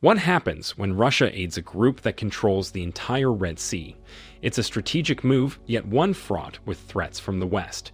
What happens when Russia aids a group that controls the entire Red Sea? It's a strategic move, yet one fraught with threats from the West.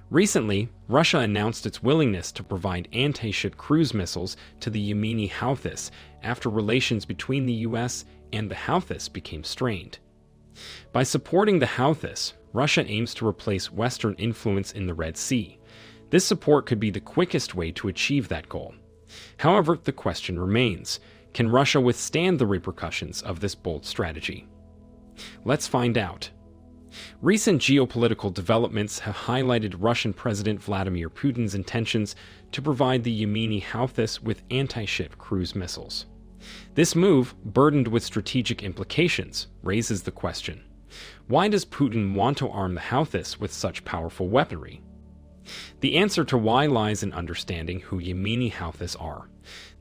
Recently, Russia announced its willingness to provide anti-ship cruise missiles to the Yemeni Houthis after relations between the U.S. and the Houthis became strained. By supporting the Houthis, Russia aims to replace Western influence in the Red Sea. This support could be the quickest way to achieve that goal. However, the question remains: can Russia withstand the repercussions of this bold strategy? Let's find out. Recent geopolitical developments have highlighted Russian President Vladimir Putin's intentions to provide the Yemeni Houthis with anti-ship cruise missiles. This move, burdened with strategic implications, raises the question: why does Putin want to arm the Houthis with such powerful weaponry? The answer to why lies in understanding who Yemeni Houthis are.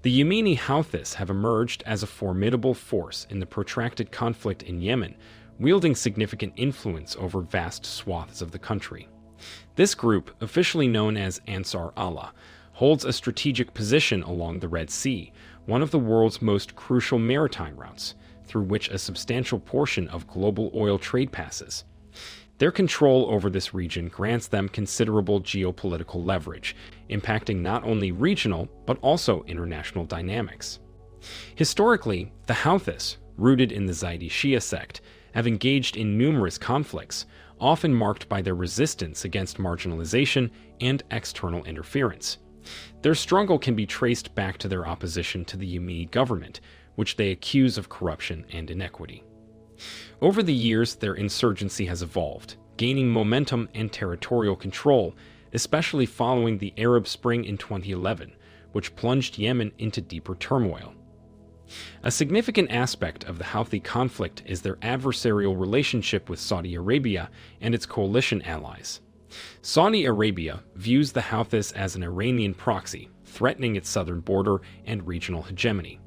The Yemeni Houthis have emerged as a formidable force in the protracted conflict in Yemen, wielding significant influence over vast swaths of the country. This group, officially known as Ansar Allah, holds a strategic position along the Red Sea, one of the world's most crucial maritime routes, through which a substantial portion of global oil trade passes. Their control over this region grants them considerable geopolitical leverage, impacting not only regional but also international dynamics. Historically, the Houthis, rooted in the Zaidi Shia sect, have engaged in numerous conflicts, often marked by their resistance against marginalization and external interference. Their struggle can be traced back to their opposition to the Yemeni government, which they accuse of corruption and inequity. Over the years, their insurgency has evolved, gaining momentum and territorial control, especially following the Arab Spring in 2011, which plunged Yemen into deeper turmoil. A significant aspect of the Houthi conflict is their adversarial relationship with Saudi Arabia and its coalition allies. Saudi Arabia views the Houthis as an Iranian proxy, threatening its southern border and regional hegemony.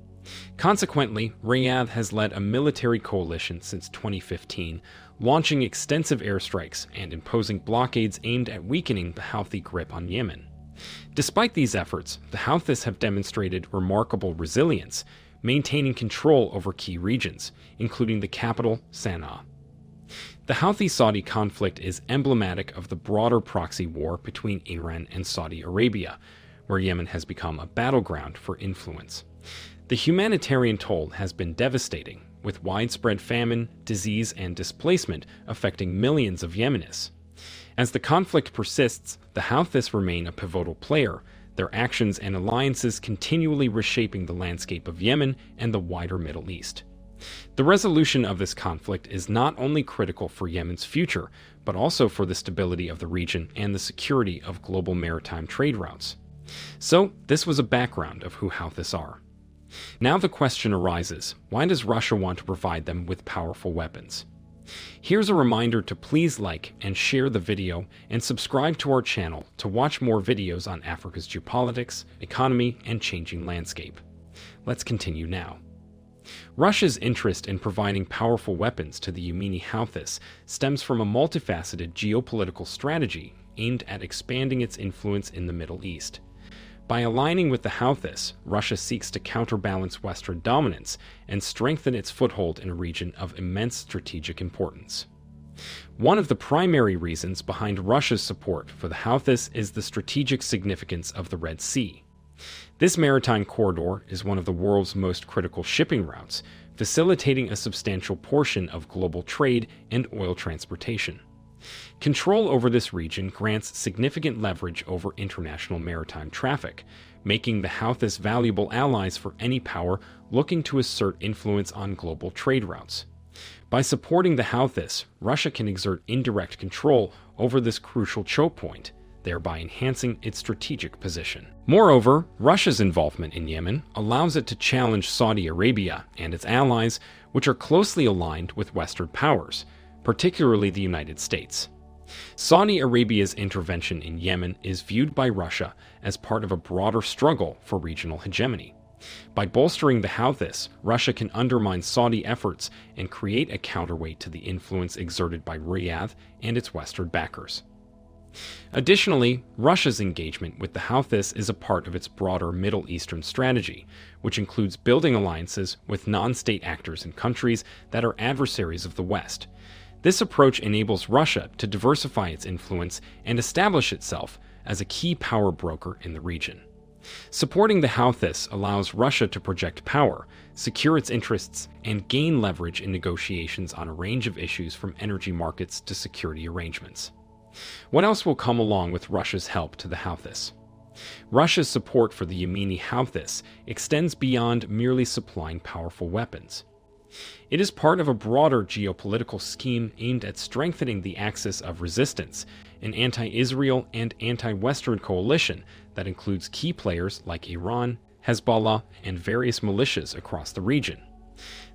Consequently, Riyadh has led a military coalition since 2015, launching extensive airstrikes and imposing blockades aimed at weakening the Houthi grip on Yemen. Despite these efforts, the Houthis have demonstrated remarkable resilience, maintaining control over key regions, including the capital, Sana'a. The Houthi-Saudi conflict is emblematic of the broader proxy war between Iran and Saudi Arabia, where Yemen has become a battleground for influence. The humanitarian toll has been devastating, with widespread famine, disease, and displacement affecting millions of Yemenis. As the conflict persists, the Houthis remain a pivotal player, their actions and alliances continually reshaping the landscape of Yemen and the wider Middle East. The resolution of this conflict is not only critical for Yemen's future, but also for the stability of the region and the security of global maritime trade routes. So, this was a background of who Houthis are. Now the question arises: why does Russia want to provide them with powerful weapons? Here's a reminder to please like and share the video and subscribe to our channel to watch more videos on Africa's geopolitics, economy, and changing landscape. Let's continue now. Russia's interest in providing powerful weapons to the Yemeni Houthis stems from a multifaceted geopolitical strategy aimed at expanding its influence in the Middle East. By aligning with the Houthis, Russia seeks to counterbalance Western dominance and strengthen its foothold in a region of immense strategic importance. One of the primary reasons behind Russia's support for the Houthis is the strategic significance of the Red Sea. This maritime corridor is one of the world's most critical shipping routes, facilitating a substantial portion of global trade and oil transportation. Control over this region grants significant leverage over international maritime traffic, making the Houthis valuable allies for any power looking to assert influence on global trade routes. By supporting the Houthis, Russia can exert indirect control over this crucial choke point, thereby enhancing its strategic position. Moreover, Russia's involvement in Yemen allows it to challenge Saudi Arabia and its allies, which are closely aligned with Western powers, particularly the United States. Saudi Arabia's intervention in Yemen is viewed by Russia as part of a broader struggle for regional hegemony. By bolstering the Houthis, Russia can undermine Saudi efforts and create a counterweight to the influence exerted by Riyadh and its Western backers. Additionally, Russia's engagement with the Houthis is a part of its broader Middle Eastern strategy, which includes building alliances with non-state actors in countries that are adversaries of the West. This approach enables Russia to diversify its influence and establish itself as a key power broker in the region. Supporting the Houthis allows Russia to project power, secure its interests, and gain leverage in negotiations on a range of issues from energy markets to security arrangements. What else will come along with Russia's help to the Houthis? Russia's support for the Yemeni Houthis extends beyond merely supplying powerful weapons. It is part of a broader geopolitical scheme aimed at strengthening the axis of resistance, an anti-Israel and anti-Western coalition that includes key players like Iran, Hezbollah, and various militias across the region.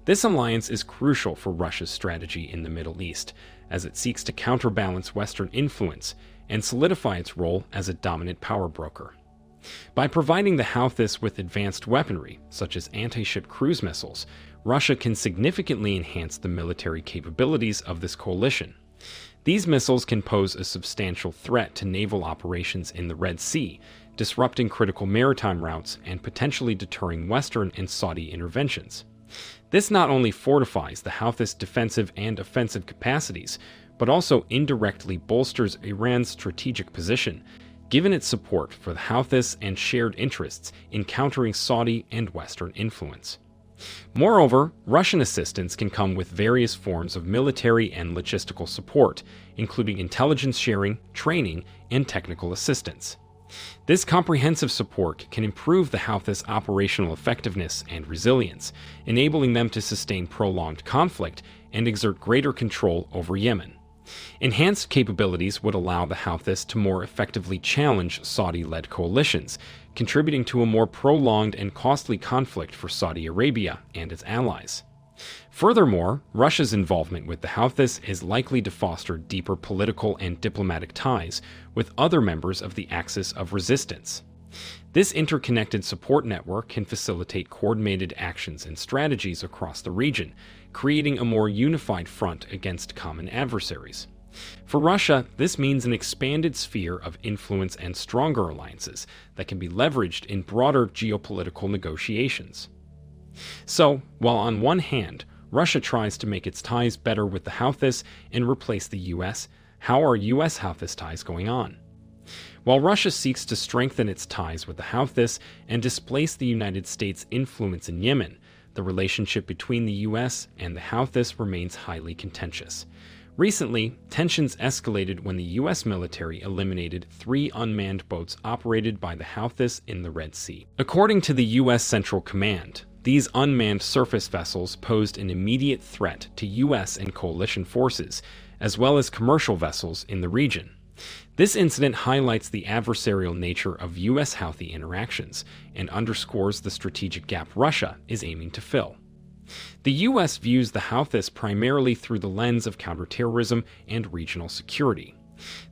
This alliance is crucial for Russia's strategy in the Middle East, as it seeks to counterbalance Western influence and solidify its role as a dominant power broker. By providing the Houthis with advanced weaponry, such as anti-ship cruise missiles, Russia can significantly enhance the military capabilities of this coalition. These missiles can pose a substantial threat to naval operations in the Red Sea, disrupting critical maritime routes and potentially deterring Western and Saudi interventions. This not only fortifies the Houthis' defensive and offensive capacities, but also indirectly bolsters Iran's strategic position, given its support for the Houthis and shared interests in countering Saudi and Western influence. Moreover, Russian assistance can come with various forms of military and logistical support, including intelligence sharing, training, and technical assistance. This comprehensive support can improve the Houthis' operational effectiveness and resilience, enabling them to sustain prolonged conflict and exert greater control over Yemen. Enhanced capabilities would allow the Houthis to more effectively challenge Saudi-led coalitions, contributing to a more prolonged and costly conflict for Saudi Arabia and its allies. Furthermore, Russia's involvement with the Houthis is likely to foster deeper political and diplomatic ties with other members of the axis of resistance. This interconnected support network can facilitate coordinated actions and strategies across the region, creating a more unified front against common adversaries. For Russia, this means an expanded sphere of influence and stronger alliances that can be leveraged in broader geopolitical negotiations. So, while on one hand, Russia tries to make its ties better with the Houthis and replace the U.S., how are U.S. Houthis ties going on? While Russia seeks to strengthen its ties with the Houthis and displace the United States' influence in Yemen, the relationship between the U.S. and the Houthis remains highly contentious. Recently, tensions escalated when the U.S. military eliminated 3 unmanned boats operated by the Houthis in the Red Sea. According to the U.S. Central Command, these unmanned surface vessels posed an immediate threat to U.S. and coalition forces, as well as commercial vessels in the region. This incident highlights the adversarial nature of U.S. Houthi interactions and underscores the strategic gap Russia is aiming to fill. The U.S. views the Houthis primarily through the lens of counterterrorism and regional security.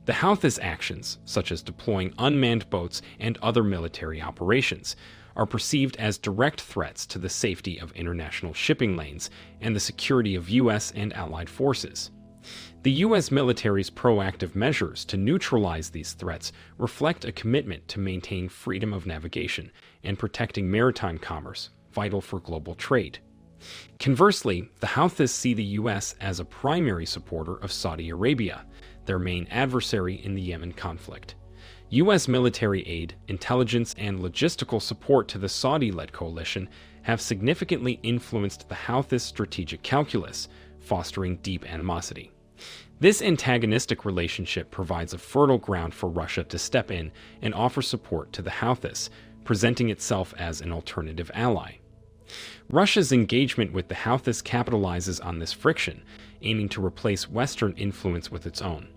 The Houthis' actions, such as deploying unmanned boats and other military operations, are perceived as direct threats to the safety of international shipping lanes and the security of U.S. and allied forces. The U.S. military's proactive measures to neutralize these threats reflect a commitment to maintain freedom of navigation and protecting maritime commerce, vital for global trade. Conversely, the Houthis see the U.S. as a primary supporter of Saudi Arabia, their main adversary in the Yemen conflict. U.S. military aid, intelligence, and logistical support to the Saudi-led coalition have significantly influenced the Houthis' strategic calculus, fostering deep animosity. This antagonistic relationship provides a fertile ground for Russia to step in and offer support to the Houthis, presenting itself as an alternative ally. Russia's engagement with the Houthis capitalizes on this friction, aiming to replace Western influence with its own.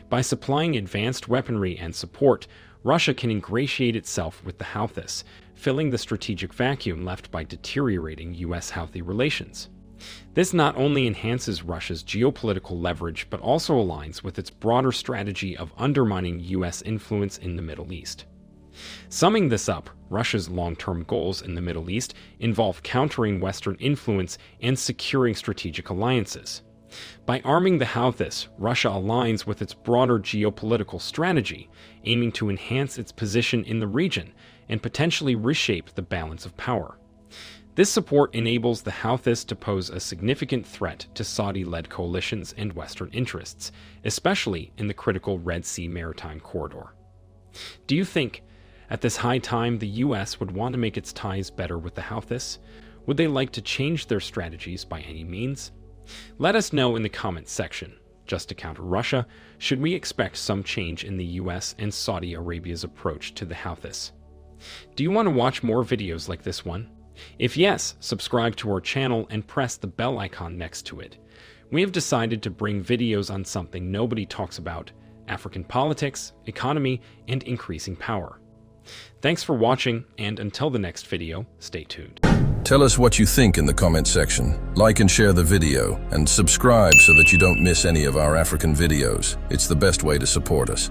By supplying advanced weaponry and support, Russia can ingratiate itself with the Houthis, filling the strategic vacuum left by deteriorating U.S.-Houthi relations. This not only enhances Russia's geopolitical leverage but also aligns with its broader strategy of undermining U.S. influence in the Middle East. Summing this up, Russia's long-term goals in the Middle East involve countering Western influence and securing strategic alliances. By arming the Houthis, Russia aligns with its broader geopolitical strategy, aiming to enhance its position in the region and potentially reshape the balance of power. This support enables the Houthis to pose a significant threat to Saudi-led coalitions and Western interests, especially in the critical Red Sea maritime corridor. Do you think, at this high time, the U.S. would want to make its ties better with the Houthis? Would they like to change their strategies by any means? Let us know in the comments section. Just to counter Russia, should we expect some change in the U.S. and Saudi Arabia's approach to the Houthis? Do you want to watch more videos like this one? If yes, subscribe to our channel and press the bell icon next to it. We have decided to bring videos on something nobody talks about: African politics, economy, and increasing power. Thanks for watching, and until the next video, stay tuned. Tell us what you think in the comment section. Like and share the video, and subscribe so that you don't miss any of our African videos. It's the best way to support us.